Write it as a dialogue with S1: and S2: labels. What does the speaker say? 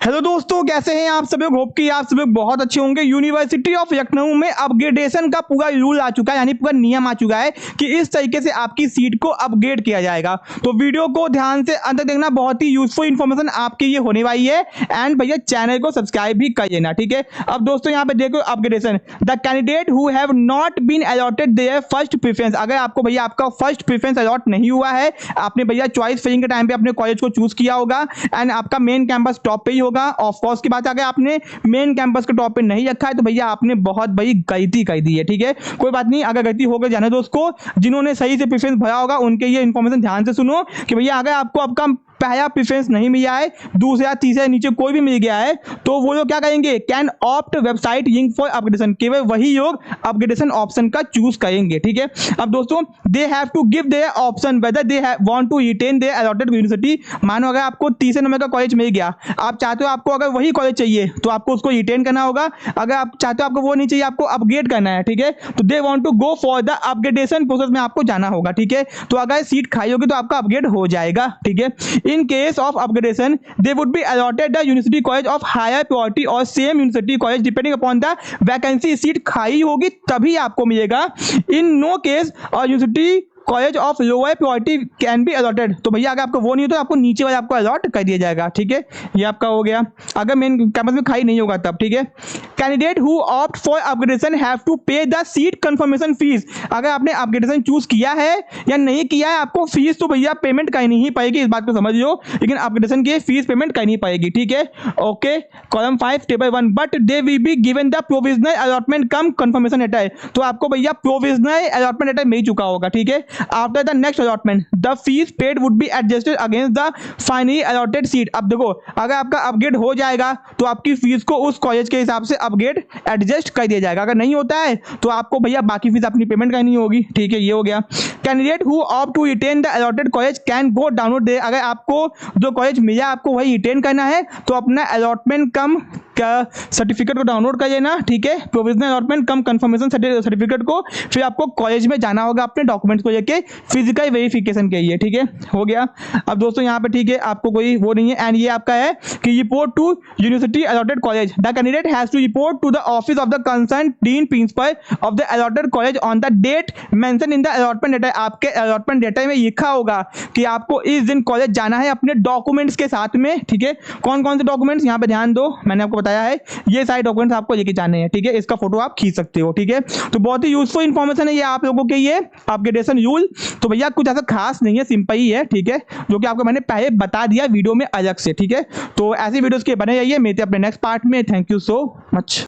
S1: Hello दोस्तों, कैसे हैं आप सब लोग। होप कि आप सब लोग बहुत अच्छे होंगे। यूनिवर्सिटी ऑफ लखनऊ में अपग्रेडेशन का पूरा रूल आ चुका है, यानी पूरा नियम आ चुका है कि इस तरीके से आपकी सीट को अपग्रेड किया जाएगा। तो वीडियो को ध्यान से अंत तक देखना, बहुत ही यूजफुल इन्फॉर्मेशन आपके लिए होने वाली है। एंड भैया चैनल को सब्सक्राइब भी कर लेना, ठीक है। अब दोस्तों यहाँ पे देखो upgradation, the candidate who have not been allotted their first preference. अगर आपको भैया आपका फर्स्ट प्रेफरेंस अलॉट नहीं हुआ है, आपने भैया चॉइस फिलिंग के टाइम पे अपने कॉलेज को चूज किया होगा एंड आपका मेन कैंपस टॉप पे ही होगा। ऑफ कोर्स की बात, अगर आपने मेन कैंपस के टॉप पे नहीं रखा है तो भैया आपने बहुत बड़ी गलती कर दी है, ठीक है। कोई बात नहीं, अगर गलती हो गई जाने दो उसको। जिन्होंने सही से प्रेफरेंस भरा होगा उनके ये इन्फॉर्मेशन ध्यान से सुनो कि भैया अगर आपको आपका पहला प्रेफरेंस नहीं मिला है, दूसरा तीसरा नीचे कोई भी मिल गया है, तो वो लोग क्या करेंगे, can opt website link for upgradation. केवल वही लोग अपग्रेडेशन ऑप्शन का चूज करेंगे, ठीक है। अब दोस्तों they have to give their option whether they want to retain their allotted university. मानो अगर आपको तीसरे नंबर का कॉलेज मिल गया, आप चाहते हो आपको अगर वही कॉलेज चाहिए तो आपको उसको रिटेन करना होगा। अगर आप चाहते हो आपको वो नहीं चाहिए, आपको अपग्रेड करना है, ठीक है, तो they want to go for the upgradation process में आपको जाना होगा, ठीक है। तो अगर सीट खाई होगी तो आपका अपग्रेड हो जाएगा, ठीक है। In case of upgradation, they would be allotted the university college of higher priority or same university college depending upon the vacancy। Seat खाली होगी तभी आपको मिलेगा। In no case a university college of lower priority can be allotted. तो भैया अगर आपको वो नहीं हो तो आपको नीचे वाले आपको अलॉट कर दिया जाएगा, ठीक है। ये आपका हो गया अगर मेन कैंपस में खाली नहीं होगा तब, ठीक है। Candidate who opt for upgradation have to pay the seat confirmation fees. अगर आपने अपग्रेडेशन चूज किया है या नहीं किया है, आपको फीस तो भैया पेमेंट करनी ही पड़ेगी, इस बात को समझ लो। लेकिन अपग्रेडेशन की फीस पेमेंट करनी पड़ेगी, ठीक है। Okay, column 5 table 1, but they will be given the provisional allotment cum confirmation letter. तो आपको भैया प्रोविजनल अलॉटमेंट लेटर मिल चुका होगा, ठीक है। After the next allotment, the fees paid would be adjusted against the finally allotted seat। अब देखो अगर आपका अपग्रेड हो जाएगा तो आपकी फीस को उस कॉलेज के हिसाब से अपग्रेड एडजस्ट कर दिया जाएगा। अगर नहीं होता है तो आपको भैया बाकी फीस अपनी पेमेंट करनी होगी, ठीक है। ये हो गया। Candidate who opt to retain the allotted college can go download they. अगर आपको जो कॉलेज मिला आपको वही रिटेन करना है तो अपना अलॉटमेंट कम सर्टिफिकेट को डाउनलोड कर लेना, ठीक है। Provisional allotment cum confirmation certificate को फिर आपको कॉलेज में जाना होगा अपने डॉक्यूमेंट्स को लेके फिजिकल वेरिफिकेशन के लिए, ठीक है। हो गया। अब दोस्तों यहाँ पे ठीक है आपको कोई वो नहीं है। एंड ये आपका है कि report to university allotted college, the candidate has to report to the office of the concern dean principal of the allotted college on the date mention in the allotment letter. आपके allotment letter में लिखा होगा कि आपको इस दिन college जाना है अपने डॉक्यूमेंट्स के साथ में, ठीक है। कौन कौन से डॉक्यूमेंट्स, यहाँ पे ध्यान दो, मैंने आपको बताया है ये सारे डॉक्यूमेंट्स आपको लेके जाने हैं, ठीक है। इसका फोटो आप खींच सकते हो, ठीक है। तो बहुत ही यूजफुल इंफॉर्मेशन है ये आप लोगों के लिए अपग्रेडेशन रूल। तो भैया कुछ ऐसा खास नहीं है, सिंपल ही है, ठीक है, जो कि आपको मैंने पहले बता दिया वीडियो में अलग से, ठीक है। तो ऐसी वीडियोस के बने रहिए, मिलते हैं अपने नेक्स्ट पार्ट में। Thank you so much.